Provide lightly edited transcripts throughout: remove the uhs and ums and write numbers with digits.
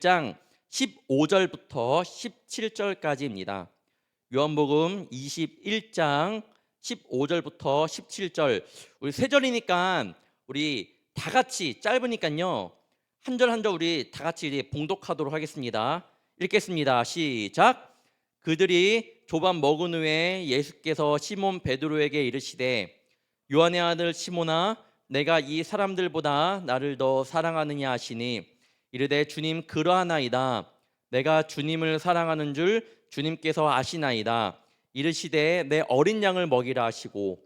장 15절부터 17절까지입니다. 요한복음 21장 15절부터 17절. 우리 세 절이니까 우리 다 같이 짧으니까요. 한 절 한 절 우리 다 같이 봉독하도록 하겠습니다. 읽겠습니다. 시작. 그들이 조반 먹은 후에 예수께서 시몬 베드로에게 이르시되 요한의 아들 시몬아 내가 이 사람들보다 나를 더 사랑하느냐 하시니 이르되 주님 그러하나이다. 내가 주님을 사랑하는 줄 주님께서 아시나이다. 이르시되 내 어린 양을 먹이라 하시고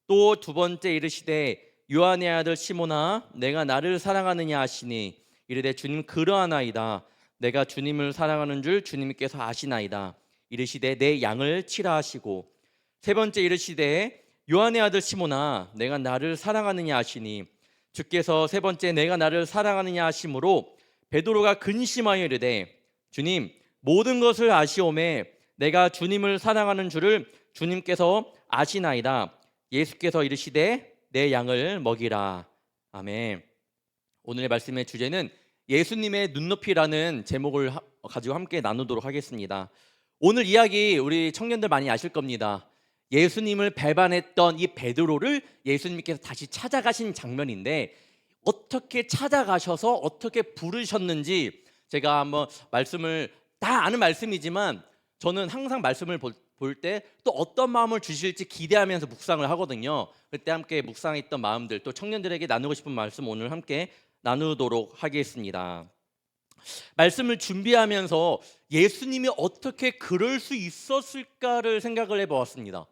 또 두 번째 이르시되 요한의 아들 시몬아 내가 나를 사랑하느냐 하시니 이르되 주님 그러하나이다. 내가 주님을 사랑하는 줄 주님께서 아시나이다. 이르시되 내 양을 치라 하시고 세 번째 이르시되 요한의 아들 시몬아 내가 나를 사랑하느냐 하시니 주께서 세 번째 내가 나를 사랑하느냐 하심으로 베드로가 근심하여 이르되 주님 모든 것을 아시오매 내가 주님을 사랑하는 줄을 주님께서 아시나이다. 예수께서 이르시되 내 양을 먹이라. 아멘. 오늘의 말씀의 주제는 예수님의 눈높이라는 제목을 가지고 함께 나누도록 하겠습니다. 오늘 이야기 우리 청년들 많이 아실 겁니다. 예수님을 배반했던 이 베드로를 예수님께서 다시 찾아가신 장면인데 어떻게 찾아가셔서 어떻게 부르셨는지 제가 한번 말씀을 다 아는 말씀이지만 저는 항상 말씀을 볼 때 또 어떤 마음을 주실지 기대하면서 묵상을 하거든요. 그때 함께 묵상했던 마음들 또 청년들에게 나누고 싶은 말씀 오늘 함께 나누도록 하겠습니다. 말씀을 준비하면서 예수님이 어떻게 그럴 수 있었을까를 생각을 해보았습니다.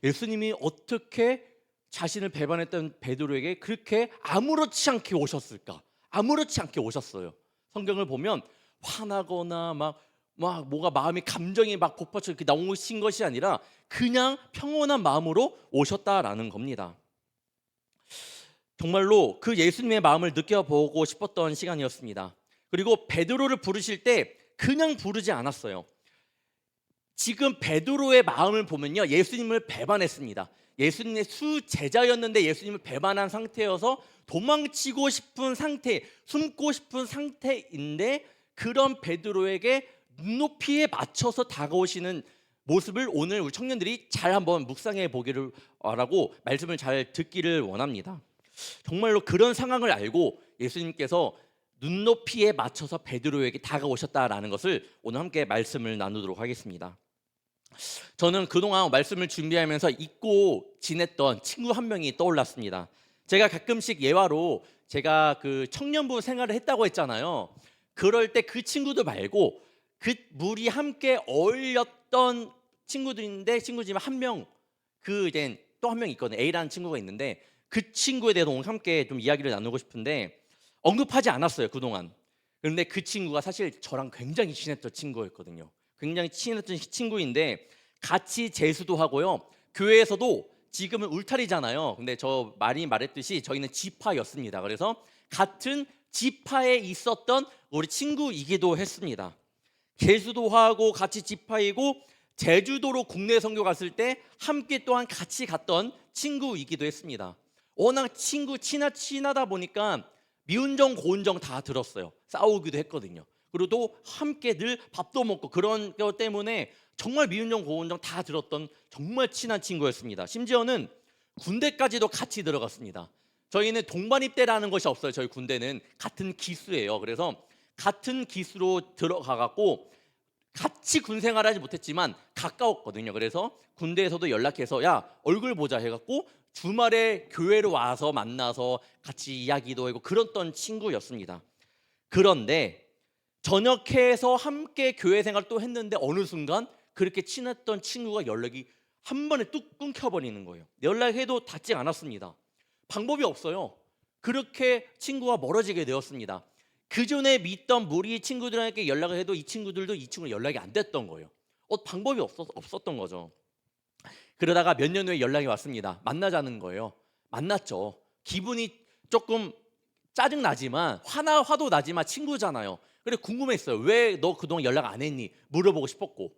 예수님이 어떻게 자신을 배반했던 베드로에게 그렇게 아무렇지 않게 오셨을까? 아무렇지 않게 오셨어요. 성경을 보면 화나거나 막 뭐가 마음이 감정이 막 폭발쳐 이렇게 나오신 것이 아니라 그냥 평온한 마음으로 오셨다라는 겁니다. 정말로 그 예수님의 마음을 느껴보고 싶었던 시간이었습니다. 그리고 베드로를 부르실 때 그냥 부르지 않았어요. 지금 베드로의 마음을 보면요, 예수님을 배반했습니다. 예수님의 수제자였는데 예수님을 배반한 상태여서 도망치고 싶은 상태, 숨고 싶은 상태인데 그런 베드로에게 눈높이에 맞춰서 다가오시는 모습을 오늘 우리 청년들이 잘 한번 묵상해 보기를 바라고 말씀을 잘 듣기를 원합니다. 정말로 그런 상황을 알고 예수님께서 눈높이에 맞춰서 베드로에게 다가오셨다라는 것을 오늘 함께 말씀을 나누도록 하겠습니다. 저는 그동안 말씀을 준비하면서 잊고 지냈던 친구 한 명이 떠올랐습니다. 제가 가끔씩 예화로 제가 그 청년부 생활을 했다고 했잖아요. 그럴 때 그 친구들 말고 그 물이 함께 어울렸던 친구들인데 친구 중에 한 명, 그 이제 또 한 명 있거든요. A라는 친구가 있는데 그 친구에 대해서 오늘 함께 좀 이야기를 나누고 싶은데 언급하지 않았어요 그동안. 그런데 그 친구가 사실 저랑 굉장히 친했던 친구였거든요. 굉장히 친했던 친구인데 같이 재수도 하고요. 교회에서도 지금은 울타리잖아요. 근데 저 많이 말했듯이 저희는 지파였습니다. 그래서 같은 지파에 있었던 우리 친구이기도 했습니다. 재수도 하고 같이 지파이고 제주도로 국내 선교 갔을 때 함께 또한 같이 갔던 친구이기도 했습니다. 워낙 친하다 보니까 미운정 고운정 다 들었어요. 싸우기도 했거든요. 그리고 또 함께 늘 밥도 먹고 그런 것 때문에 정말 미운정 고운정 다 들었던 정말 친한 친구였습니다. 심지어는 군대까지도 같이 들어갔습니다. 저희는 동반 입대라는 것이 없어요. 저희 군대는 같은 기수예요. 그래서 같은 기수로 들어가갖고 같이 군 생활하지 못했지만 가까웠거든요. 그래서 군대에서도 연락해서 야 얼굴 보자 해갖고 주말에 교회로 와서 만나서 같이 이야기도 하고 그랬던 친구였습니다. 그런데 전역해서 함께 교회 생활을 또 했는데 어느 순간 그렇게 친했던 친구가 연락이 한 번에 뚝 끊겨버리는 거예요. 연락해도 닿지 않았습니다. 방법이 없어요. 그렇게 친구와 멀어지게 되었습니다. 그 전에 믿던 무리 친구들에게 연락을 해도 이 친구들도 이 친구는 연락이 안 됐던 거예요. 방법이 없었던 거죠. 그러다가 몇 년 후에 연락이 왔습니다. 만나자는 거예요. 만났죠. 기분이 조금 짜증나지만 화도 나지만 친구잖아요. 그래 궁금했어요. 왜 너 그동안 연락 안 했니? 물어보고 싶었고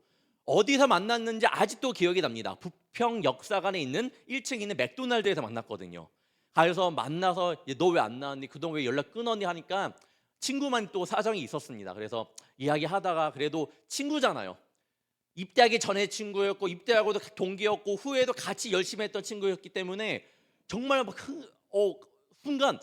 어디서 만났는지 아직도 기억이 납니다. 부평 역사관에 있는 1층에 있는 맥도날드에서 만났거든요. 가서 만나서 너 왜 안 나왔니? 그동안 왜 연락 끊었니? 하니까 친구만 또 사정이 있었습니다. 그래서 이야기하다가 그래도 친구잖아요. 입대하기 전에 친구였고 입대하고도 동기였고 후에도 같이 열심히 했던 친구였기 때문에 정말 순간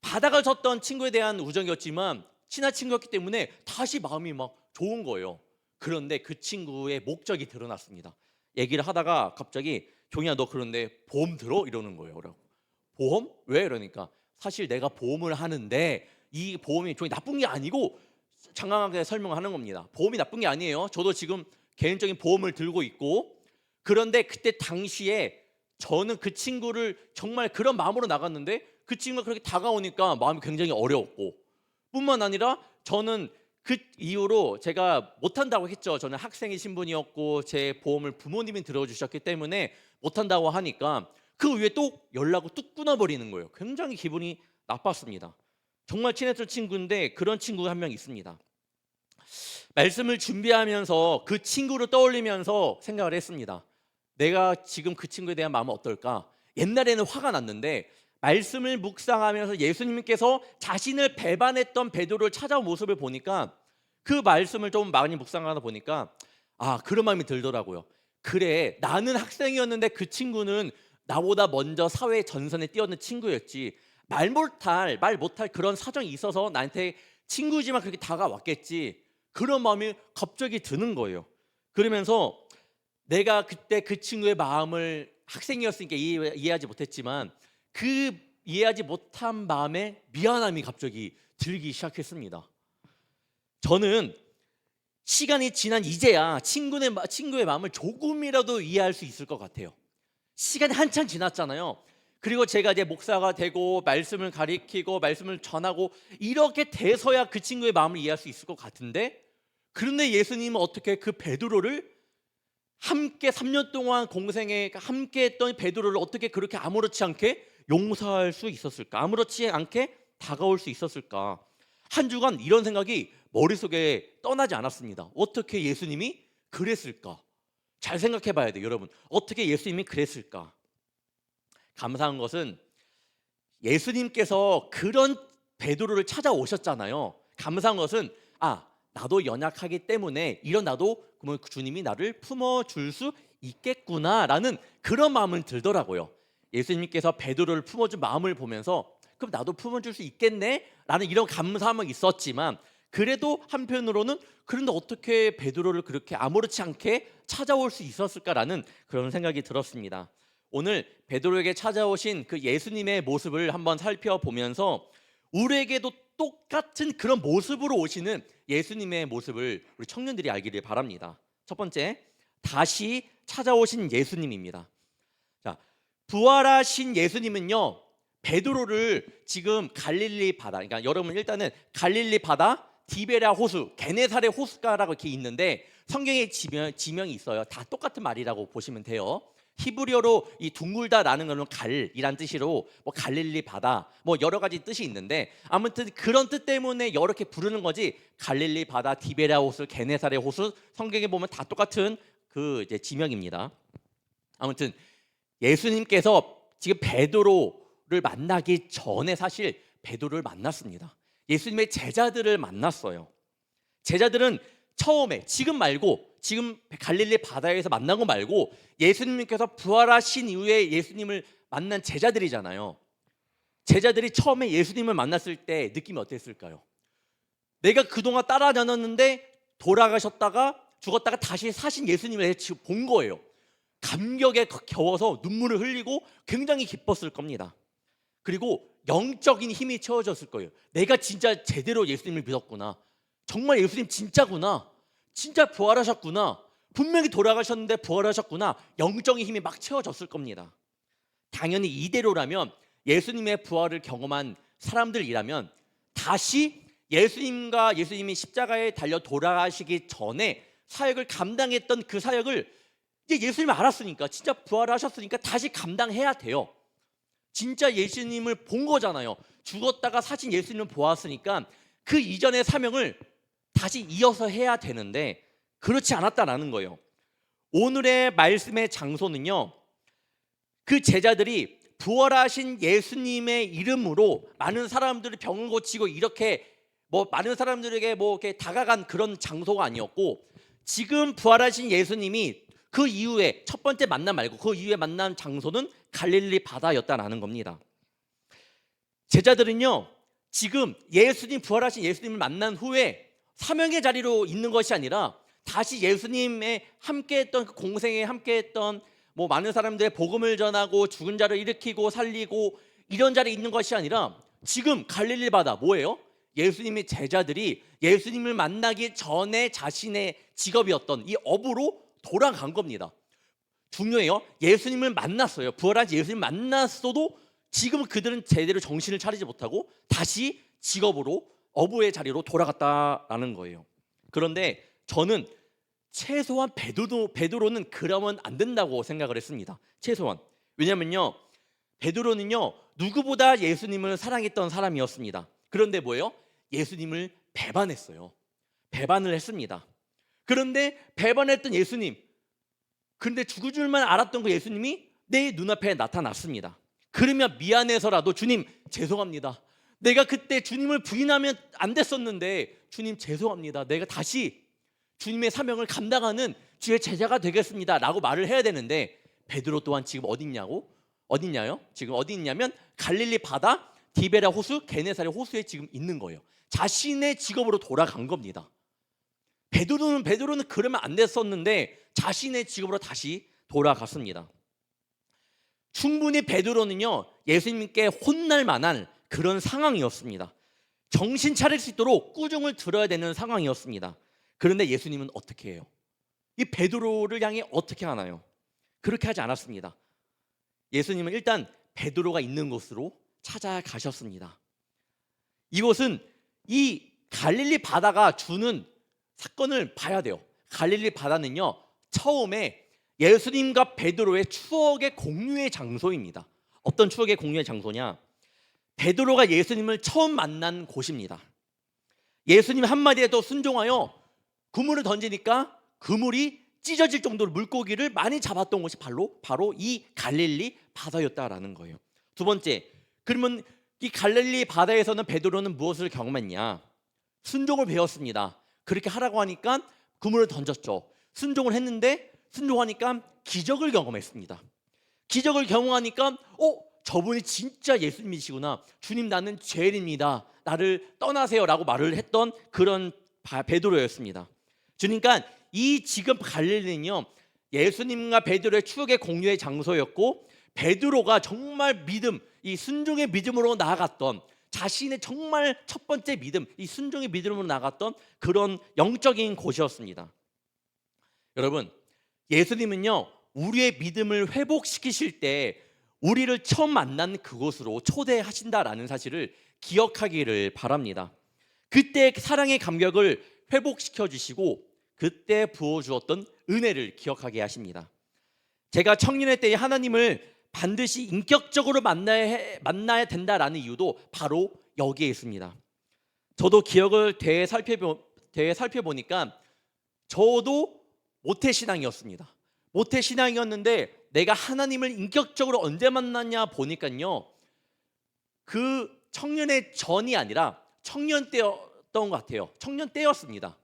바닥을 쳤던 친구에 대한 우정이었지만 친한 친구였기 때문에 다시 마음이 막 좋은 거예요. 그런데 그 친구의 목적이 드러났습니다. 얘기를 하다가 갑자기 종이야 너 그런데 보험 들어? 이러는 거예요. 보험? 왜? 이러니까 사실 내가 보험을 하는데 이 보험이 종이 나쁜 게 아니고 장황하게 설명하는 겁니다. 보험이 나쁜 게 아니에요. 저도 지금 개인적인 보험을 들고 있고 그런데 그때 당시에 저는 그 친구를 정말 그런 마음으로 나갔는데 그 친구가 그렇게 다가오니까 마음이 굉장히 어려웠고 뿐만 아니라 저는 그 이후로 제가 못한다고 했죠. 저는 학생의 신분이었고 제 보험을 부모님이 들어주셨기 때문에 못한다고 하니까 그 이후에 또 연락을 뚝 끊어버리는 거예요. 굉장히 기분이 나빴습니다. 정말 친했던 친구인데 그런 친구가 한 명 있습니다. 말씀을 준비하면서 그 친구를 떠올리면서 생각을 했습니다. 내가 지금 그 친구에 대한 마음은 어떨까? 옛날에는 화가 났는데 말씀을 묵상하면서 예수님께서 자신을 배반했던 베드로를 찾아온 모습을 보니까 그 말씀을 좀 많이 묵상하다 보니까 그런 마음이 들더라고요. 그래, 나는 학생이었는데 그 친구는 나보다 먼저 사회 전선에 뛰어든 친구였지. 말 못할 그런 사정이 있어서 나한테 친구지만 그렇게 다가왔겠지. 그런 마음이 갑자기 드는 거예요. 그러면서 내가 그때 그 친구의 마음을 학생이었으니까 이해하지 못했지만 그 이해하지 못한 마음에 미안함이 갑자기 들기 시작했습니다. 저는 시간이 지난 이제야 친구의 마음을 조금이라도 이해할 수 있을 것 같아요. 시간이 한참 지났잖아요. 그리고 제가 이제 목사가 되고 말씀을 가리키고 말씀을 전하고 이렇게 돼서야 그 친구의 마음을 이해할 수 있을 것 같은데 그런데 예수님은 어떻게 그 베드로를 함께 3년 동안 공생에 함께 했던 베드로를 어떻게 그렇게 아무렇지 않게 용서할 수 있었을까? 아무렇지 않게 다가올 수 있었을까? 한 주간 이런 생각이 머릿속에 떠나지 않았습니다. 어떻게 예수님이 그랬을까? 잘 생각해 봐야 돼요, 여러분. 어떻게 예수님이 그랬을까? 감사한 것은 예수님께서 그런 베드로를 찾아오셨잖아요. 감사한 것은 나도 연약하기 때문에 이런 나도 그러면 주님이 나를 품어줄 수 있겠구나라는 그런 마음을 들더라고요. 예수님께서 베드로를 품어준 마음을 보면서 그럼 나도 품어줄 수 있겠네? 라는 이런 감사함은 있었지만 그래도 한편으로는 그런데 어떻게 베드로를 그렇게 아무렇지 않게 찾아올 수 있었을까라는 그런 생각이 들었습니다. 오늘 베드로에게 찾아오신 그 예수님의 모습을 한번 살펴보면서 우리에게도 똑같은 그런 모습으로 오시는 예수님의 모습을 우리 청년들이 알기를 바랍니다. 첫 번째, 다시 찾아오신 예수님입니다. 자, 부활하신 예수님은요, 베드로를 지금 갈릴리 바다, 그러니까 여러분 일단은 갈릴리 바다, 디베랴 호수, 게네사렛 호숫가라고 이렇게 있는데 성경에 지명이 있어요. 다 똑같은 말이라고 보시면 돼요. 히브리어로 이 둥글다라는 거는 갈이란 뜻으로 갈릴리 바다 여러 가지 뜻이 있는데 아무튼 그런 뜻 때문에 이렇게 부르는 거지. 갈릴리 바다, 디베랴 호수, 게네사렛 호수 성경에 보면 다 똑같은 그 이제 지명입니다. 아무튼 예수님께서 지금 베드로를 만나기 전에 사실 베드로를 만났습니다. 예수님의 제자들을 만났어요. 제자들은 처음에 지금 갈릴리 바다에서 만난 거 말고 예수님께서 부활하신 이후에 예수님을 만난 제자들이잖아요. 제자들이 처음에 예수님을 만났을 때 느낌이 어땠을까요? 내가 그동안 따라다녔는데 돌아가셨다가 죽었다가 다시 사신 예수님을 본 거예요. 감격에 겨워서 눈물을 흘리고 굉장히 기뻤을 겁니다. 그리고 영적인 힘이 채워졌을 거예요. 내가 진짜 제대로 예수님을 믿었구나. 정말 예수님 진짜구나. 진짜 부활하셨구나. 분명히 돌아가셨는데 부활하셨구나. 영적인 힘이 막 채워졌을 겁니다. 당연히 이대로라면 예수님의 부활을 경험한 사람들이라면 다시 예수님이 십자가에 달려 돌아가시기 전에 사역을 감당했던 그 사역을 이제 예수님을 알았으니까 진짜 부활하셨으니까 다시 감당해야 돼요. 진짜 예수님을 본 거잖아요. 죽었다가 사신 예수님을 보았으니까 그 이전의 사명을 다시 이어서 해야 되는데 그렇지 않았다라는 거예요. 오늘의 말씀의 장소는요, 그 제자들이 부활하신 예수님의 이름으로 많은 사람들이 병을 고치고 이렇게 뭐 많은 사람들에게 뭐 이렇게 다가간 그런 장소가 아니었고, 지금 부활하신 예수님이 그 이후에 첫 번째 만남 말고 그 이후에 만난 장소는 갈릴리 바다였다라는 겁니다. 제자들은요, 지금 예수님, 부활하신 예수님을 만난 후에 사명의 자리로 있는 것이 아니라 다시 예수님의 함께했던 그 공생에 함께했던 뭐 많은 사람들의 복음을 전하고 죽은 자를 일으키고 살리고 이런 자리에 있는 것이 아니라 지금 갈릴리 바다, 뭐예요? 예수님의 제자들이 예수님을 만나기 전에 자신의 직업이었던 이 업으로 돌아간 겁니다. 중요해요. 예수님을 만났어요. 부활한 예수님 만났어도 지금 그들은 제대로 정신을 차리지 못하고 다시 직업으로 어부의 자리로 돌아갔다라는 거예요. 그런데 저는 최소한 베드로는 그러면 안 된다고 생각을 했습니다. 최소한. 왜냐면요, 베드로는요, 누구보다 예수님을 사랑했던 사람이었습니다. 그런데 뭐예요? 예수님을 배반했어요. 배반을 했습니다. 그런데 배반했던 예수님, 그런데 죽을 줄만 알았던 그 예수님이 내 눈앞에 나타났습니다. 그러면 미안해서라도 주님 죄송합니다. 내가 그때 주님을 부인하면 안 됐었는데 주님 죄송합니다. 내가 다시 주님의 사명을 감당하는 주의 제자가 되겠습니다 라고 말을 해야 되는데, 베드로 또한 지금 어딨냐요? 지금 어디 있냐면 갈릴리 바다 디베랴 호수, 게네사렛 호수에 지금 있는 거예요. 자신의 직업으로 돌아간 겁니다. 베드로는 그러면 안 됐었는데 자신의 직업으로 다시 돌아갔습니다. 충분히 베드로는요, 예수님께 혼날 만한 그런 상황이었습니다. 정신 차릴 수 있도록 꾸중을 들어야 되는 상황이었습니다. 그런데 예수님은 어떻게 해요? 이 베드로를 향해 어떻게 하나요? 그렇게 하지 않았습니다. 예수님은 일단 베드로가 있는 곳으로 찾아가셨습니다. 이곳은 이 갈릴리 바다가 주는 사건을 봐야 돼요. 갈릴리 바다는요, 처음에 예수님과 베드로의 추억의 공유의 장소입니다. 어떤 추억의 공유의 장소냐? 베드로가 예수님을 처음 만난 곳입니다. 예수님 한마디에 더 순종하여 그물을 던지니까 그물이 찢어질 정도로 물고기를 많이 잡았던 곳이 바로 이 갈릴리 바다였다라는 거예요. 두 번째, 그러면 이 갈릴리 바다에서는 베드로는 무엇을 경험했냐? 순종을 배웠습니다. 그렇게 하라고 하니까 그물을 던졌죠. 순종을 했는데 순종하니까 기적을 경험했습니다. 기적을 경험하니까 저분이 진짜 예수님이시구나. 주님, 나는 죄인입니다. 나를 떠나세요 라고 말을 했던 그런 베드로였습니다. 그러니까 이 지금 갈릴리는요, 예수님과 베드로의 추억의 공유의 장소였고, 베드로가 정말 믿음, 이 순종의 믿음으로 나아갔던, 자신의 정말 첫 번째 믿음, 이 순종의 믿음으로 나아갔던 그런 영적인 곳이었습니다. 여러분, 예수님은요, 우리의 믿음을 회복시키실 때 우리를 처음 만난 그곳으로 초대하신다라는 사실을 기억하기를 바랍니다. 그때 사랑의 감격을 회복시켜 주시고 그때 부어주었던 은혜를 기억하게 하십니다. 제가 청년의 때에 하나님을 반드시 인격적으로 만나야 된다라는 이유도 바로 여기에 있습니다. 저도 기억을 되살펴보니까 저도 모태신앙이었습니다. 모태신앙이었는데 내가 하나님을 인격적으로 언제 만났냐 보니까요, 그 청년의 전이 아니라 청년 때였던 것 같아요. 청년 때였습니다.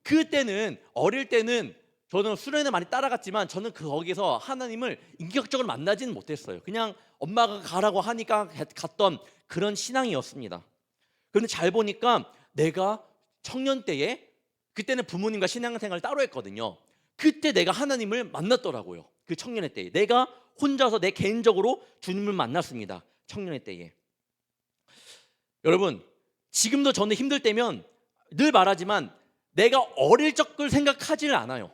그때는, 어릴 때는 저는 수련회 많이 따라갔지만 저는 거기서 하나님을 인격적으로 만나지는 못했어요. 그냥 엄마가 가라고 하니까 갔던 그런 신앙이었습니다. 그런데 잘 보니까 내가 청년 때에, 그때는 부모님과 신앙생활을 따로 했거든요. 그때 내가 하나님을 만났더라고요. 그 청년의 때에 내가 혼자서 내 개인적으로 주님을 만났습니다. 청년의 때에. 여러분, 지금도 저는 힘들 때면 늘 말하지만 내가 어릴 적을 생각하지를 않아요.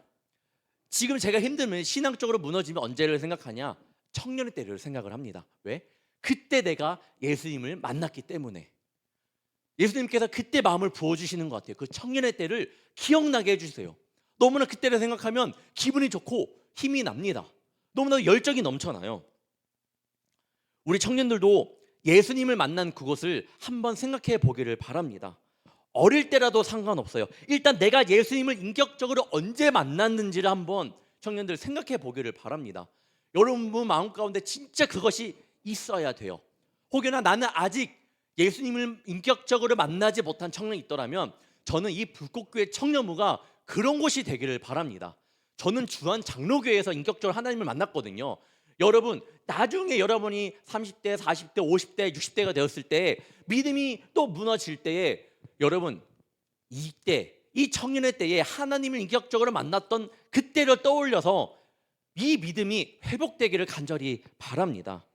지금 제가 힘들면, 신앙적으로 무너지면 언제를 생각하냐? 청년의 때를 생각을 합니다. 왜? 그때 내가 예수님을 만났기 때문에. 예수님께서 그때 마음을 부어주시는 것 같아요. 그 청년의 때를 기억나게 해주세요. 너무나 그때를 생각하면 기분이 좋고 힘이 납니다. 너무나 열정이 넘쳐나요. 우리 청년들도 예수님을 만난 그곳을 한번 생각해 보기를 바랍니다. 어릴 때라도 상관없어요. 일단 내가 예수님을 인격적으로 언제 만났는지를 한번 청년들 생각해 보기를 바랍니다. 여러분 마음 가운데 진짜 그것이 있어야 돼요. 혹여나 나는 아직 예수님을 인격적으로 만나지 못한 청년이 있더라면 저는 이 불꽃교회 청년부가 그런 곳이 되기를 바랍니다. 저는 주한 장로교회에서 인격적으로 하나님을 만났거든요. 여러분, 나중에 여러분이 30대, 40대, 50대, 60대가 되었을 때 믿음이 또 무너질 때에 여러분, 이때 이 청년의 때에 하나님을 인격적으로 만났던 그때를 떠올려서 이 믿음이 회복되기를 간절히 바랍니다.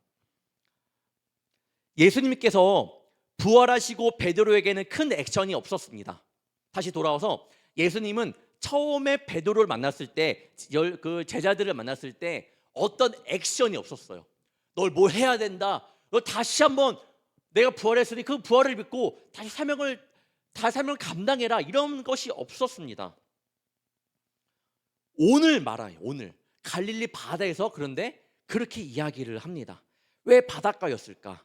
예수님께서 부활하시고 베드로에게는 큰 액션이 없었습니다. 다시 돌아와서 예수님은 처음에 베드로를 만났을 때, 그 제자들을 만났을 때 어떤 액션이 없었어요. 널 뭘 해야 된다. 너 다시 한번 내가 부활했으니 그 부활을 믿고 다시 사명을 감당해라. 이런 것이 없었습니다. 오늘 말아요. 오늘 갈릴리 바다에서 그런데 그렇게 이야기를 합니다. 왜 바닷가였을까?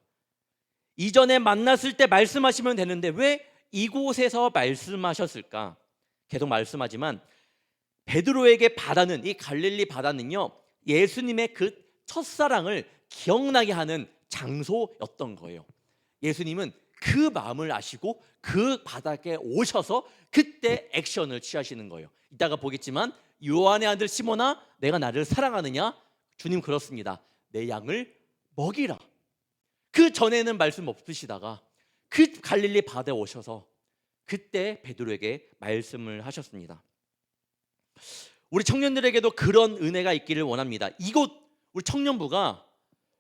이전에 만났을 때 말씀하시면 되는데 왜 이곳에서 말씀하셨을까? 계속 말씀하지만 베드로에게 바다는, 이 갈릴리 바다는요, 예수님의 그 첫사랑을 기억나게 하는 장소였던 거예요. 예수님은 그 마음을 아시고 그 바닥에 오셔서 그때 액션을 취하시는 거예요. 이따가 보겠지만 요한의 아들 시몬아, 내가 나를 사랑하느냐? 주님 그렇습니다. 내 양을 먹이라. 그 전에는 말씀 없으시다가 그 갈릴리 바다에 오셔서 그때 베드로에게 말씀을 하셨습니다. 우리 청년들에게도 그런 은혜가 있기를 원합니다. 이곳 우리 청년부가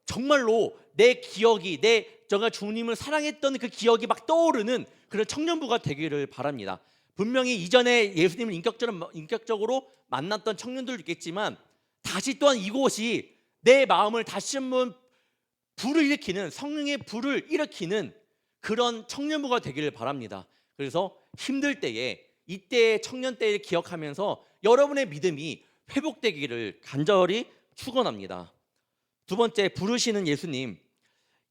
정말로 내 기억이, 제가 주님을 사랑했던 그 기억이 막 떠오르는 그런 청년부가 되기를 바랍니다. 분명히 이전에 예수님을 인격적으로 만났던 청년들도 있겠지만 다시 또한 이곳이 내 마음을 다시 한번 불을 일으키는, 성령의 불을 일으키는 그런 청년부가 되기를 바랍니다. 그래서 힘들 때에, 이때의 청년 때를 기억하면서 여러분의 믿음이 회복되기를 간절히 축원합니다. 두 번째, 부르시는 예수님.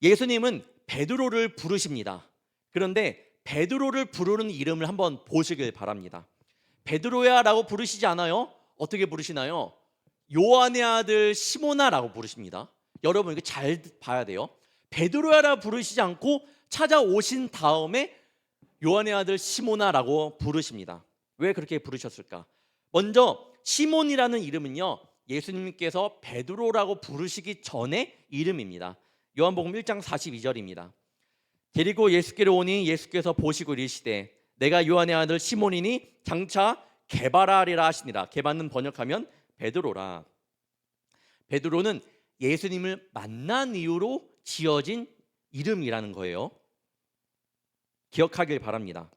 예수님은 베드로를 부르십니다. 그런데 베드로를 부르는 이름을 한번 보시길 바랍니다. 베드로야 라고 부르시지 않아요. 어떻게 부르시나요? 요한의 아들 시몬아 라고 부르십니다. 여러분 이거 잘 봐야 돼요. 베드로야 라고 부르시지 않고 찾아오신 다음에 요한의 아들 시몬아 라고 부르십니다. 왜 그렇게 부르셨을까? 먼저 시몬이라는 이름은요, 예수님께서 베드로라고 부르시기 전의 이름입니다. 요한복음 1장 42절입니다. 데리고 예수께로 오니 예수께서 보시고 이르시되 내가 요한의 아들 시몬이니 장차 게바라리라 하시니라. 게바는 번역하면 베드로라. 베드로는 예수님을 만난 이후로 지어진 이름이라는 거예요. 기억하길 바랍니다.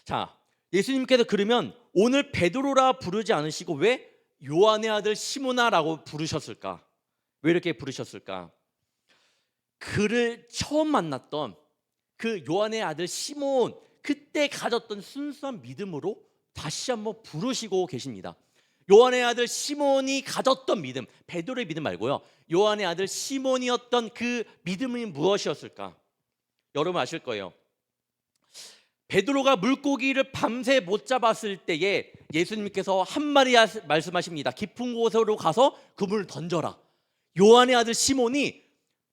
자, 예수님께서 그러면 오늘 베드로라 부르지 않으시고 왜 요한의 아들 시몬아라고 부르셨을까? 왜 이렇게 부르셨을까? 그를 처음 만났던 그 요한의 아들 시몬, 그때 가졌던 순수한 믿음으로 다시 한번 부르시고 계십니다. 요한의 아들 시몬이 가졌던 믿음, 베드로의 믿음 말고요, 요한의 아들 시몬이었던 그 믿음이 무엇이었을까? 여러분 아실 거예요. 베드로가 물고기를 밤새 못 잡았을 때에 예수님께서 한마디 말씀하십니다. 깊은 곳으로 가서 그물을 던져라. 요한의 아들 시몬이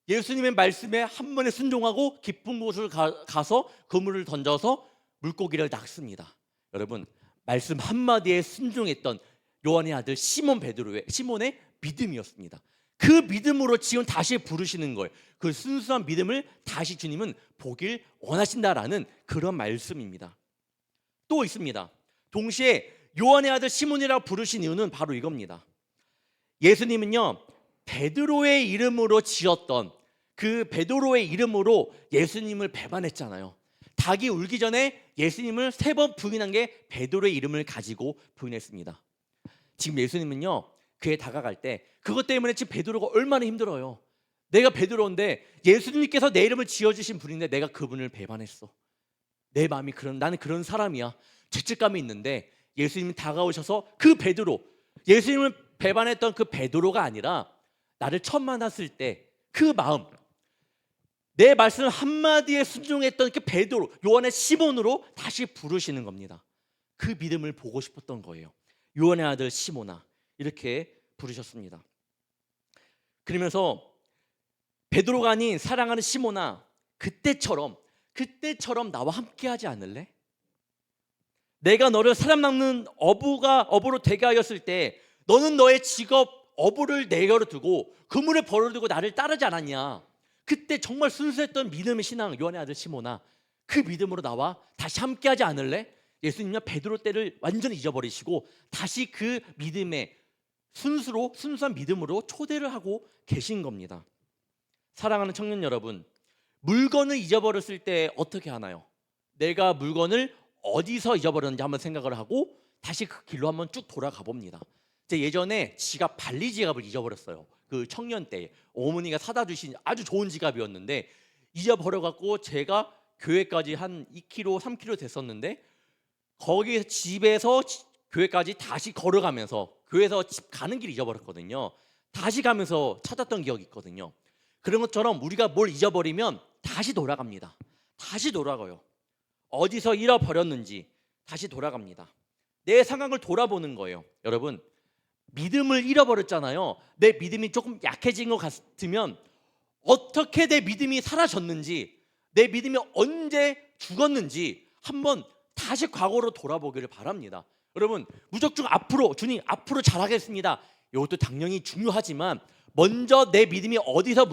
예수님의 말씀에 한 번에 순종하고 깊은 곳을 가서 그물을 던져서 물고기를 낚습니다. 여러분, 말씀 한마디에 순종했던 요한의 아들 시몬의 믿음이었습니다. 그 믿음으로 지금 다시 부르시는 거예요. 그 순수한 믿음을 다시 주님은 보길 원하신다라는 그런 말씀입니다. 또 있습니다. 동시에 요한의 아들 시몬이라고 부르신 이유는 바로 이겁니다. 예수님은요, 베드로의 이름으로 지었던 그 베드로의 이름으로 예수님을 배반했잖아요. 닭이 울기 전에 예수님을 3번 부인한 게 베드로의 이름을 가지고 부인했습니다. 지금 예수님은요, 그에 다가갈 때 그것 때문에 지금 베드로가 얼마나 힘들어요. 내가 베드로인데 예수님께서 내 이름을 지어주신 분인데 내가 그분을 배반했어. 내 마음이 나는 그런 사람이야. 죄책감이 있는데 예수님이 다가오셔서 그 베드로, 예수님을 배반했던 그 베드로가 아니라 나를 처음 만났을 때 그 마음, 내 말씀 한마디에 순종했던 그 베드로, 요한의 시몬으로 다시 부르시는 겁니다. 그 믿음을 보고 싶었던 거예요. 요한의 아들 시몬아, 이렇게 부르셨습니다. 그러면서 베드로가 아닌 사랑하는 시몬아, 그때처럼 나와 함께하지 않을래? 내가 너를 사람 낚는 어부로 되게 하였을 때 너는 너의 직업 어부를 내버려 두고 그물에 버려두고 나를 따르지 않았냐? 그때 정말 순수했던 믿음의 신앙 요한의 아들 시몬아, 그 믿음으로 나와 다시 함께하지 않을래? 예수님은 베드로 때를 완전히 잊어버리시고 다시 그 믿음의 순수한 믿음으로 초대를 하고 계신 겁니다. 사랑하는 청년 여러분, 물건을 잊어버렸을 때 어떻게 하나요? 내가 물건을 어디서 잊어버렸는지 한번 생각을 하고 다시 그 길로 한번 쭉 돌아가 봅니다. 제 예전에 발리 지갑을 잊어버렸어요. 그 청년 때 어머니가 사다 주신 아주 좋은 지갑이었는데 잊어버려갖고 제가 교회까지 한 2km, 3km 됐었는데 거기 집에서 교회까지 다시 걸어가면서 교회에서 집 가는 길 잊어버렸거든요. 다시 가면서 찾았던 기억이 있거든요. 그런 것처럼 우리가 뭘 잊어버리면 다시 돌아갑니다. 다시 돌아가요. 어디서 잃어버렸는지 다시 돌아갑니다. 내 상황을 돌아보는 거예요. 여러분, 믿음을 잃어버렸잖아요. 내 믿음이 조금 약해진 것 같으면 어떻게 내 믿음이 사라졌는지, 내 믿음이 언제 죽었는지 한번 다시 과거로 돌아보기를 바랍니다. 여러분, 무조건 주님 앞으로 잘하겠습니다, 이것도 당연히 중요하지만 먼저 내 믿음이 어디서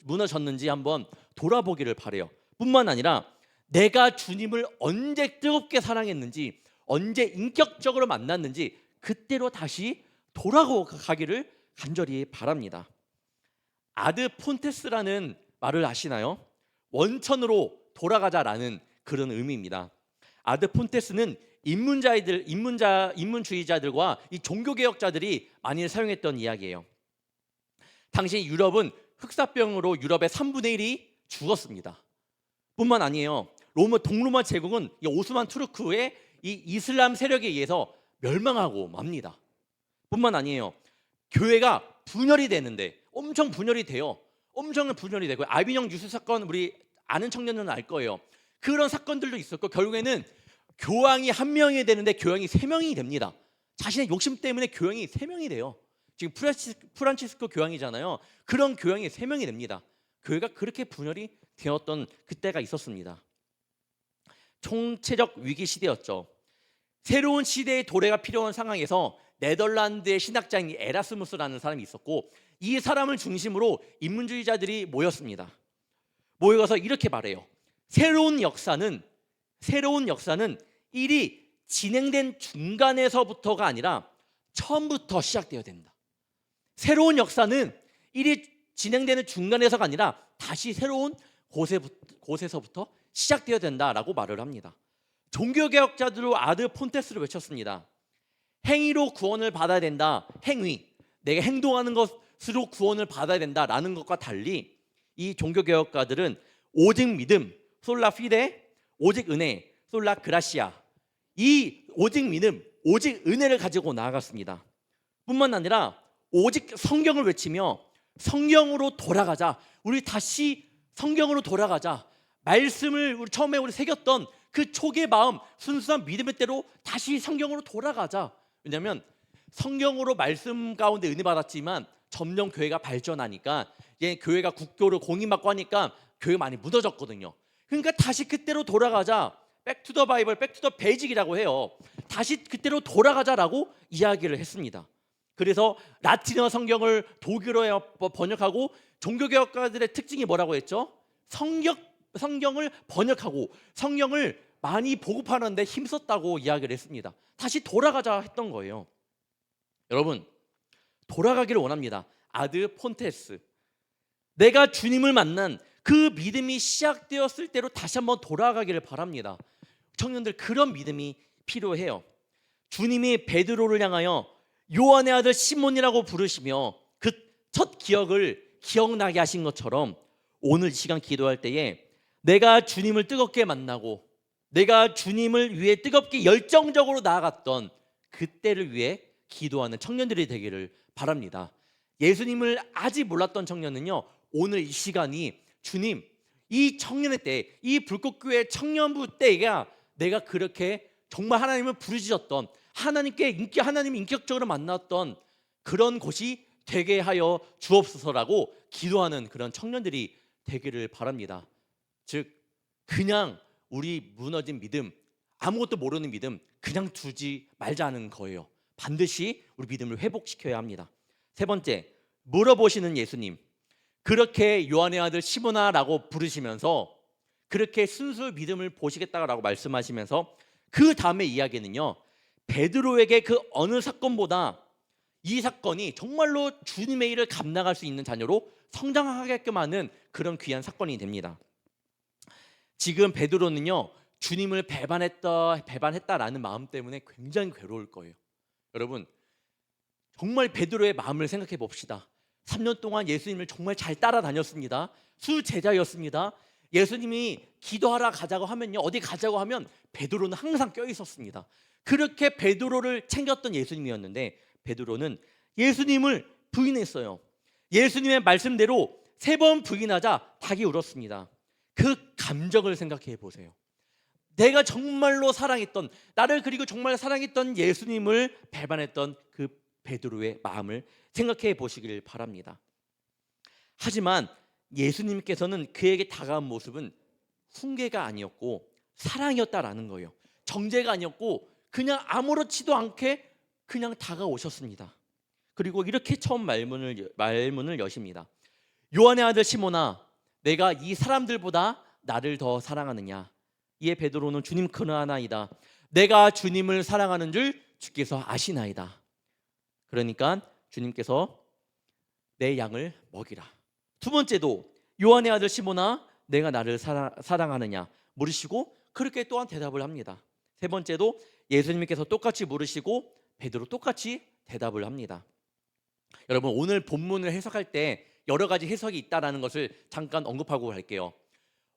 무너졌는지 한번 돌아보기를 바래요. 뿐만 아니라 내가 주님을 언제 뜨겁게 사랑했는지, 언제 인격적으로 만났는지 그때로 다시 돌아가기를 간절히 바랍니다. 아드 폰테스라는 말을 아시나요? 원천으로 돌아가자라는 그런 의미입니다. 아드 폰테스는 인문주의자들과 이 종교개혁자들이 많이 사용했던 이야기예요. 당시 유럽은 흑사병으로 유럽의 3분의 1이 죽었습니다. 뿐만 아니에요. 동로마 제국은 이 오스만 투르크의 이 이슬람 세력에 의해서 멸망하고 맙니다. 뿐만 아니에요. 교회가 분열이 되는데 엄청 분열이 돼요. 엄청 분열이 되고 아비뇽 유수 사건, 우리 아는 청년들은 알 거예요. 그런 사건들도 있었고 결국에는 교황이 한 명이 되는데 교황이 3명이 됩니다. 자신의 욕심 때문에 교황이 3명이 돼요. 지금 프란치스코 교황이잖아요. 그런 교황이 3명이 됩니다. 교회가 그렇게 분열이 되었던 그때가 있었습니다. 총체적 위기 시대였죠. 새로운 시대의 도래가 필요한 상황에서 네덜란드의 신학자인 에라스무스라는 사람이 있었고 이 사람을 중심으로 인문주의자들이 모였습니다. 모여서 이렇게 말해요. 새로운 역사는 일이 진행된 중간에서부터가 아니라 처음부터 시작되어야 된다. 새로운 역사는 일이 진행되는 중간에서가 아니라 다시 새로운 곳에서부터 시작되어야 된다라고 말을 합니다. 종교개혁자들로 아드 폰테스를 외쳤습니다. 행위로 구원을 받아야 된다. 행위, 내가 행동하는 것으로 구원을 받아야 된다라는 것과 달리 이 종교개혁가들은 오직 믿음, 솔라 피데, 오직 은혜, 솔라 그라시아, 이 오직 믿음, 오직 은혜를 가지고 나아갔습니다. 뿐만 아니라 오직 성경을 외치며 성경으로 돌아가자. 우리 다시 성경으로 돌아가자. 말씀을 처음에 우리 새겼던 그 초기의 마음, 순수한 믿음의 대로 다시 성경으로 돌아가자. 왜냐하면 성경으로 말씀 가운데 은혜 받았지만 점점 교회가 발전하니까 이제 교회가 국교를 공인받고 하니까 교회가 많이 무너졌거든요. 그러니까 다시 그때로 돌아가자. 백투더 바이블, 백투더 베이직이라고 해요. 다시 그때로 돌아가자라고 이야기를 했습니다. 그래서 라틴어 성경을 독일어에 번역하고 종교개혁가들의 특징이 뭐라고 했죠? 성경을 번역하고 성경을 많이 보급하는 데 힘썼다고 이야기를 했습니다. 다시 돌아가자 했던 거예요. 여러분, 돌아가기를 원합니다. 아드 폰테스, 내가 주님을 만난 그 믿음이 시작되었을 때로 다시 한번 돌아가기를 바랍니다. 청년들, 그런 믿음이 필요해요. 주님이 베드로를 향하여 요한의 아들 시몬이라고 부르시며 그 첫 기억을 기억나게 하신 것처럼 오늘 이 시간 기도할 때에 내가 주님을 뜨겁게 만나고 내가 주님을 위해 뜨겁게 열정적으로 나아갔던 그때를 위해 기도하는 청년들이 되기를 바랍니다. 예수님을 아직 몰랐던 청년은요, 오늘 이 시간이 주님, 이 청년의 때, 이 불꽃교회 청년부 때가 내가 그렇게 정말 하나님을 부르짖었던, 하나님이 인격적으로 만났던 그런 곳이 되게 하여 주옵소서라고 기도하는 그런 청년들이 되기를 바랍니다. 즉 그냥 우리 무너진 믿음, 아무것도 모르는 믿음 그냥 두지 말자는 거예요. 반드시 우리 믿음을 회복시켜야 합니다. 세 번째, 물어보시는 예수님. 그렇게 요한의 아들 시몬아라고 부르시면서 그렇게 순수 믿음을 보시겠다라고 말씀하시면서 그 다음에 이야기는요, 베드로에게 그 어느 사건보다 이 사건이 정말로 주님의 일을 감당할 수 있는 자녀로 성장하게끔 하는 그런 귀한 사건이 됩니다. 지금 베드로는요, 주님을 배반했다라는 마음 때문에 굉장히 괴로울 거예요. 여러분, 정말 베드로의 마음을 생각해 봅시다. 3년 동안 예수님을 정말 잘 따라다녔습니다. 수제자였습니다. 예수님이 기도하러 가자고 하면요, 어디 가자고 하면 베드로는 항상 껴 있었습니다. 그렇게 베드로를 챙겼던 예수님이었는데 베드로는 예수님을 부인했어요. 예수님의 말씀대로 3번 부인하자 닭이 울었습니다. 그 감정을 생각해 보세요. 내가 정말로 사랑했던, 나를 그리고 정말 사랑했던 예수님을 배반했던 그 베드로의 마음을 생각해 보시길 바랍니다. 하지만 예수님께서는 그에게 다가온 모습은 훈계가 아니었고 사랑이었다라는 거예요. 정죄가 아니었고 그냥 아무렇지도 않게 그냥 다가오셨습니다. 그리고 이렇게 처음 말문을 여십니다. 요한의 아들 시몬아, 내가 이 사람들보다 나를 더 사랑하느냐? 이에 베드로는 주님 그러하나이다. 내가 주님을 사랑하는 줄 주께서 아시나이다. 그러니까 주님께서 내 양을 먹이라. 두 번째도 요한의 아들 시몬아, 내가 나를 사랑하느냐 물으시고 그렇게 또한 대답을 합니다. 세 번째도 예수님께서 똑같이 물으시고 베드로 똑같이 대답을 합니다. 여러분, 오늘 본문을 해석할 때 여러 가지 해석이 있다라는 것을 잠깐 언급하고 갈게요.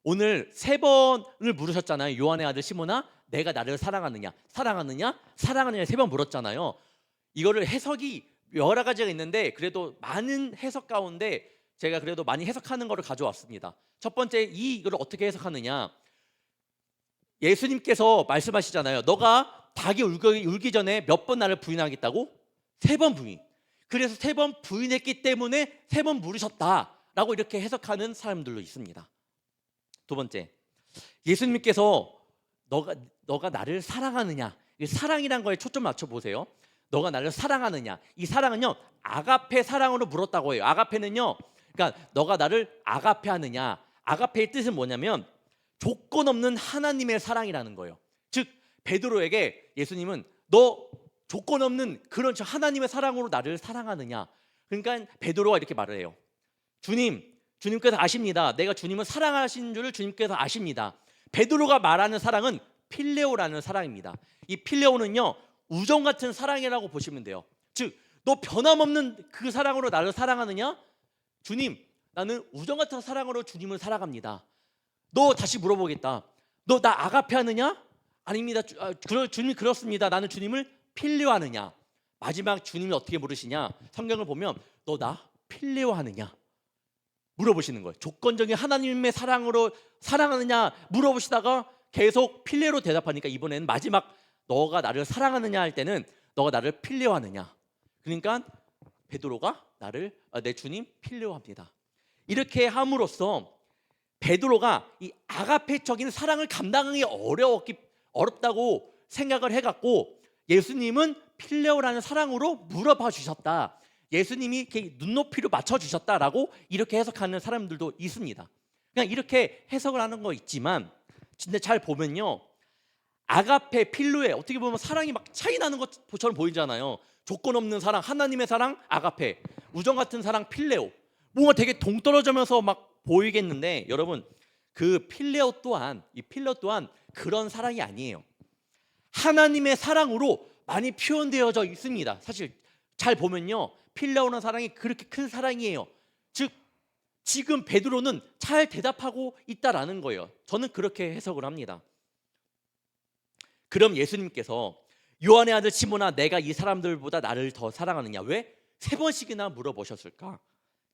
오늘 3번을 물으셨잖아요. 요한의 아들 시몬아, 내가 나를 사랑하느냐 3번 물었잖아요. 이거를 해석이 여러 가지가 있는데 그래도 많은 해석 가운데 제가 그래도 많이 해석하는 거를 가져왔습니다. 첫 번째, 이거를 어떻게 해석하느냐, 예수님께서 말씀하시잖아요. 너가 닭이 울기 전에 몇 번 나를 부인하겠다고? 3번 부인. 그래서 3번 부인했기 때문에 3번 물으셨다라고 이렇게 해석하는 사람들도 있습니다. 두 번째, 예수님께서 너가 나를 사랑하느냐, 사랑이란 거에 초점 맞춰보세요. 너가 나를 사랑하느냐, 이 사랑은요 아가페 사랑으로 물었다고 해요. 아가페는요, 그러니까 너가 나를 아가페하느냐, 아가페의 뜻은 뭐냐면 조건 없는 하나님의 사랑이라는 거예요. 즉 베드로에게 예수님은 너 조건 없는 그런 하나님의 사랑으로 나를 사랑하느냐. 그러니까 베드로가 이렇게 말을 해요. 주님께서 아십니다. 내가 주님을 사랑하신 줄을 주님께서 아십니다. 베드로가 말하는 사랑은 필레오라는 사랑입니다. 이 필레오는요 우정 같은 사랑이라고 보시면 돼요. 즉 너 변함없는 그 사랑으로 나를 사랑하느냐? 주님, 나는 우정 같은 사랑으로 주님을 사랑합니다. 너 다시 물어보겠다. 너 나 아가페하느냐? 아닙니다. 주님 그렇습니다. 나는 주님을 필레오하느냐? 마지막 주님이 어떻게 물으시냐? 성경을 보면 너 나 필레오하느냐? 물어보시는 거예요. 조건적인 하나님의 사랑으로 사랑하느냐 물어보시다가 계속 필레로 대답하니까 이번에는 마지막 너가 나를 사랑하느냐 할 때는 너가 나를 필레오하느냐. 그러니까 베드로가 내 주님 필레오합니다. 이렇게 함으로써 베드로가 이 아가페적인 사랑을 감당하기 어렵다고 생각을 해갖고 예수님은 필레오라는 사랑으로 물어봐 주셨다. 예수님이 이렇게 눈높이로 맞춰주셨다라고 이렇게 해석하는 사람들도 있습니다. 그냥 이렇게 해석을 하는 거 있지만 진짜 잘 보면요, 아가페, 필로에 어떻게 보면 사랑이 막 차이 나는 것처럼 보이잖아요. 조건 없는 사랑, 하나님의 사랑, 아가페, 우정 같은 사랑, 필레오. 뭔가 되게 동떨어지면서 막 보이겠는데 여러분, 그 필레오 또한 그런 사랑이 아니에요. 하나님의 사랑으로 많이 표현되어져 있습니다. 사실 잘 보면요, 필레오는 사랑이 그렇게 큰 사랑이에요. 즉 지금 베드로는 잘 대답하고 있다라는 거예요. 저는 그렇게 해석을 합니다. 그럼 예수님께서 요한의 아들 시몬아, 내가 이 사람들보다 나를 더 사랑하느냐, 왜 3번씩이나 물어보셨을까?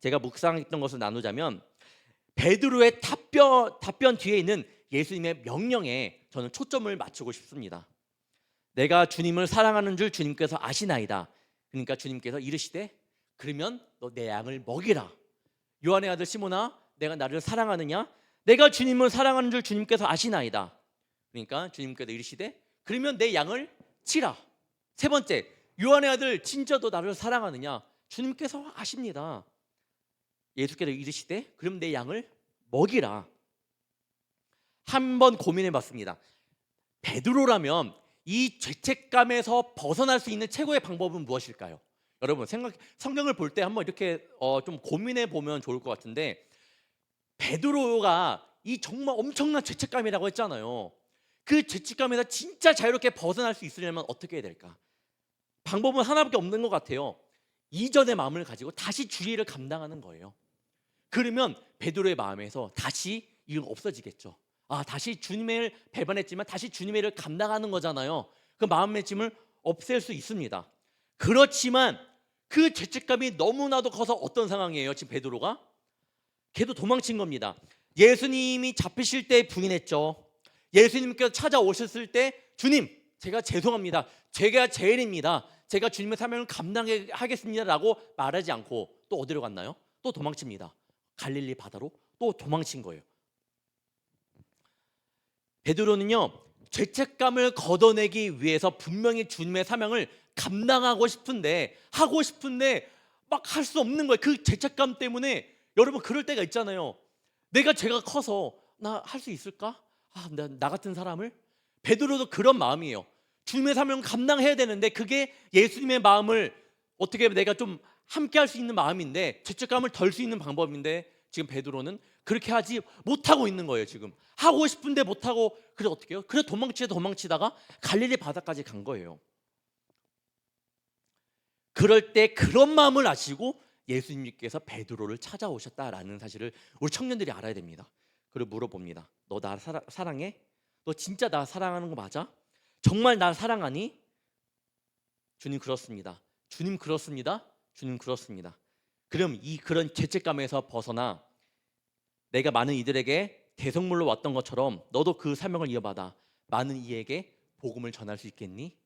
제가 묵상했던 것을 나누자면 베드로의 답변 뒤에 있는 예수님의 명령에 저는 초점을 맞추고 싶습니다. 내가 주님을 사랑하는 줄 주님께서 아시나이다. 그러니까 주님께서 이르시되 그러면 너 내 양을 먹이라. 요한의 아들 시몬아, 내가 나를 사랑하느냐? 내가 주님을 사랑하는 줄 주님께서 아시나이다. 그러니까 주님께서 이르시되 그러면 내 양을 치라. 세 번째, 요한의 아들 진짜 너 나를 사랑하느냐? 주님께서 아십니다. 예수께서 이르시되 그럼 내 양을 먹이라. 한번 고민해 봤습니다. 베드로라면 이 죄책감에서 벗어날 수 있는 최고의 방법은 무엇일까요? 여러분 성경을 볼 때 한번 이렇게 좀 고민해 보면 좋을 것 같은데, 베드로가 이 정말 엄청난 죄책감이라고 했잖아요. 그 죄책감에서 진짜 자유롭게 벗어날 수 있으려면 어떻게 해야 될까? 방법은 하나밖에 없는 것 같아요. 이전의 마음을 가지고 다시 주의를 감당하는 거예요. 그러면 베드로의 마음에서 다시 이건 없어지겠죠. 다시 주님을 배반했지만 다시 주님의 일을 감당하는 거잖아요. 그 마음의 짐을 없앨 수 있습니다. 그렇지만 그 죄책감이 너무나도 커서 어떤 상황이에요? 지금 베드로가 걔도 도망친 겁니다. 예수님이 잡히실 때 부인했죠. 예수님께서 찾아오셨을 때 주님, 제가 죄송합니다. 제가 죄인입니다. 제가 주님의 사명을 감당하겠습니다 라고 말하지 않고 또 어디로 갔나요? 또 도망칩니다. 갈릴리 바다로 또 도망친 거예요. 베드로는요, 죄책감을 걷어내기 위해서 분명히 주님의 사명을 감당하고 싶은데 하고 싶은데 막 할 수 없는 거예요. 그 죄책감 때문에. 여러분 그럴 때가 있잖아요. 내가 죄가 커서 나 할 수 있을까? 나 같은 사람을? 베드로도 그런 마음이에요. 주님의 사명을 감당해야 되는데 그게 예수님의 마음을 어떻게 내가 좀 함께 할 수 있는 마음인데, 죄책감을 덜 수 있는 방법인데 지금 베드로는 그렇게 하지 못하고 있는 거예요. 지금 하고 싶은데 못하고. 그래서 어떻게 해요? 그래서 도망치다가 갈릴리 바다까지 간 거예요. 그럴 때 그런 마음을 아시고 예수님께서 베드로를 찾아오셨다라는 사실을 우리 청년들이 알아야 됩니다. 그리고 물어봅니다. 너 나 사랑해? 너 진짜 나 사랑하는 거 맞아? 정말 나 사랑하니? 주님 그렇습니다. 주님 그렇습니다. 주님 그렇습니다. 그럼 그런 죄책감에서 벗어나 내가 많은 이들에게 대성물로 왔던 것처럼 너도 그 사명을 이어받아 많은 이에게 복음을 전할 수 있겠니?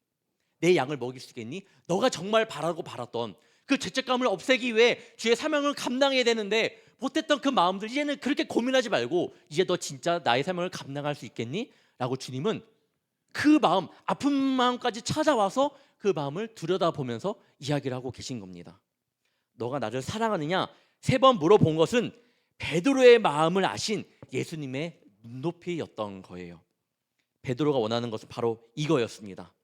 내 양을 먹일 수 있겠니? 너가 정말 바랐던 그 죄책감을 없애기 위해 주의 사명을 감당해야 되는데 못했던 그 마음들, 이제는 그렇게 고민하지 말고 이제 너 진짜 나의 사명을 감당할 수 있겠니? 라고 주님은 그 마음, 아픈 마음까지 찾아와서 그 마음을 들여다보면서 이야기를 하고 계신 겁니다. 너가 나를 사랑하느냐? 3번 물어본 것은 베드로의 마음을 아신 예수님의 눈높이였던 거예요. 베드로가 원하는 것은 바로 이거였습니다.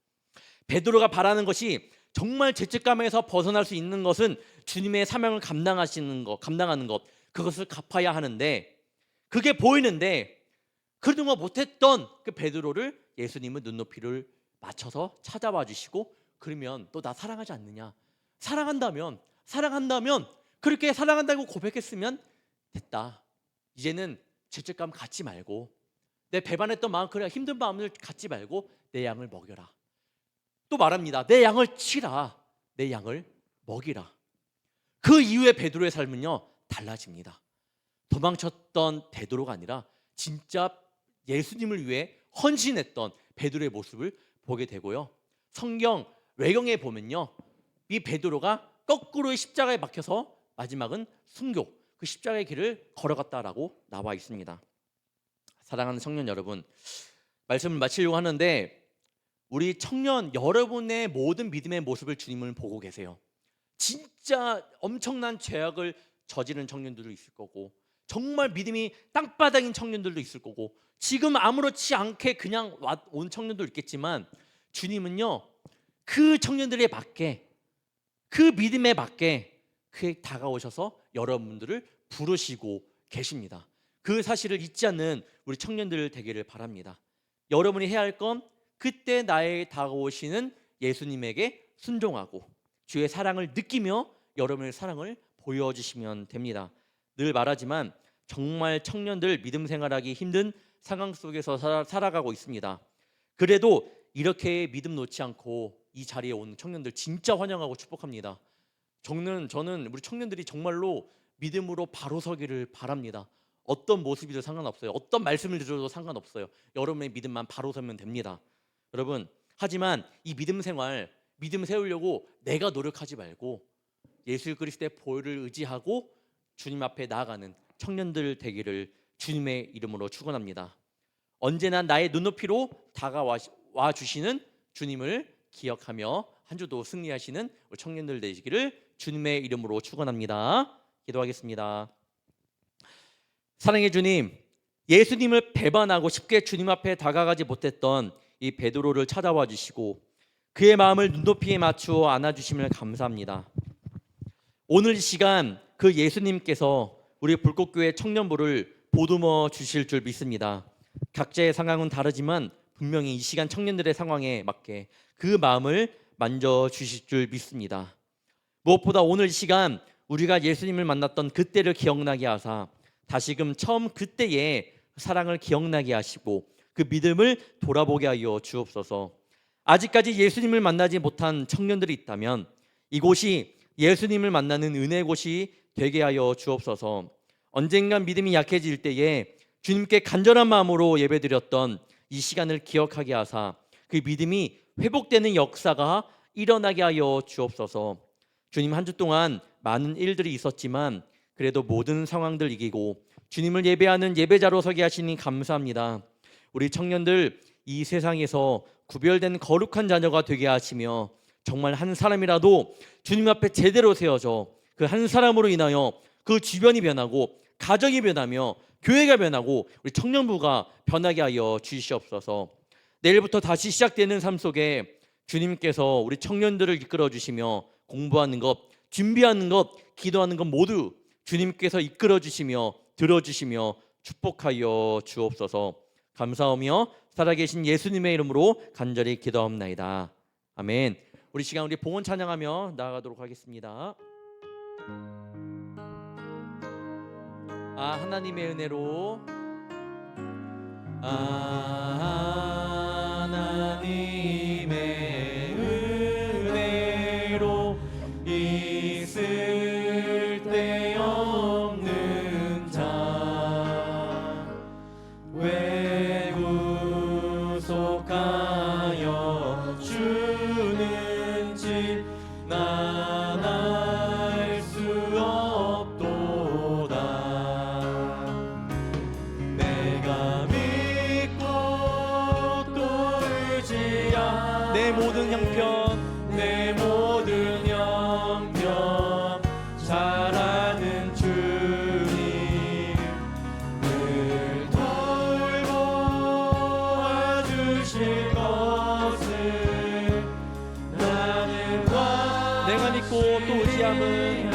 베드로가 바라는 것이 정말 죄책감에서 벗어날 수 있는 것은 주님의 사명을 감당하는 것, 그것을 갚아야 하는데, 그게 보이는데 그동안 못했던 그 베드로를 예수님은 눈높이를 맞춰서 찾아와 주시고, 그러면 또 나 사랑하지 않느냐? 사랑한다면 그렇게 사랑한다고 고백했으면 됐다. 이제는 죄책감 갖지 말고, 내 배반했던 마음, 그래 힘든 마음을 갖지 말고 내 양을 먹여라. 또 말합니다. 내 양을 치라. 내 양을 먹이라. 그 이후에 베드로의 삶은요 달라집니다. 도망쳤던 베드로가 아니라 진짜 예수님을 위해 헌신했던 베드로의 모습을 보게 되고요. 성경 외경에 보면요, 이 베드로가 거꾸로의 십자가에 박혀서 마지막은 순교, 그 십자가의 길을 걸어갔다라고 나와 있습니다. 사랑하는 청년 여러분, 말씀을 마치려고 하는데 우리 청년 여러분의 모든 믿음의 모습을 주님을 보고 계세요. 진짜 엄청난 죄악을 저지른 청년들도 있을 거고, 정말 믿음이 땅바닥인 청년들도 있을 거고, 지금 아무렇지 않게 그냥 온 청년도 있겠지만 주님은요 그 청년들에 맞게, 그 믿음에 맞게 그에 다가오셔서 여러분들을 부르시고 계십니다. 그 사실을 잊지 않는 우리 청년들 되기를 바랍니다. 여러분이 해야 할 건 그때 나에 다가오시는 예수님에게 순종하고 주의 사랑을 느끼며 여러분의 사랑을 보여주시면 됩니다. 늘 말하지만 정말 청년들 믿음 생활하기 힘든 상황 속에서 살아가고 있습니다. 그래도 이렇게 믿음 놓지 않고 이 자리에 온 청년들 진짜 환영하고 축복합니다. 저는 우리 청년들이 정말로 믿음으로 바로 서기를 바랍니다. 어떤 모습이든 상관없어요. 어떤 말씀을 들어도 상관없어요. 여러분의 믿음만 바로 서면 됩니다. 여러분, 하지만 이 믿음 생활, 믿음 세우려고 내가 노력하지 말고 예수 그리스도의 보혈을 의지하고 주님 앞에 나아가는 청년들 되기를 주님의 이름으로 축원합니다. 언제나 나의 눈높이로 다가와 주시는 주님을 기억하며 한 주도 승리하시는 우리 청년들 되시기를 주님의 이름으로 축원합니다. 기도하겠습니다. 사랑의 주님, 예수님을 배반하고 쉽게 주님 앞에 다가가지 못했던 이 베드로를 찾아와 주시고 그의 마음을 눈높이에 맞추어 안아주심을 감사합니다. 오늘 이 시간 그 예수님께서 우리 불꽃교회 청년부를 보듬어 주실 줄 믿습니다. 각자의 상황은 다르지만 분명히 이 시간 청년들의 상황에 맞게 그 마음을 만져주실 줄 믿습니다. 무엇보다 오늘 이 시간 우리가 예수님을 만났던 그때를 기억나게 하사 다시금 처음 그때의 사랑을 기억나게 하시고 그 믿음을 돌아보게 하여 주옵소서. 아직까지 예수님을 만나지 못한 청년들이 있다면 이곳이 예수님을 만나는 은혜의 곳이 되게 하여 주옵소서. 언젠간 믿음이 약해질 때에 주님께 간절한 마음으로 예배드렸던 이 시간을 기억하게 하사 그 믿음이 회복되는 역사가 일어나게 하여 주옵소서. 주님, 한 주 동안 많은 일들이 있었지만 그래도 모든 상황들 이기고 주님을 예배하는 예배자로 서게 하시니 감사합니다. 우리 청년들 이 세상에서 구별된 거룩한 자녀가 되게 하시며 정말 한 사람이라도 주님 앞에 제대로 세워져 그 한 사람으로 인하여 그 주변이 변하고 가정이 변하며 교회가 변하고 우리 청년부가 변하게 하여 주시옵소서. 내일부터 다시 시작되는 삶 속에 주님께서 우리 청년들을 이끌어 주시며 공부하는 것, 준비하는 것, 기도하는 것 모두 주님께서 이끌어 주시며 들어주시며 축복하여 주옵소서. 감사하며 살아계신 예수님의 이름으로 간절히 기도합나이다. 아멘. 우리 시간 우리 봉헌 찬양하며 나아가도록 하겠습니다. 하나님의 은혜로 하나님의 은혜로 있을 때 없는 자 왜 구속하여 주는지 난 알 수 없도다. 내가 믿고 또 의지한 내 모든 형편 내 모든 형편 잘 아는 주님 늘 돌보아 주실 것을 나는 내가 믿고 또 의지함은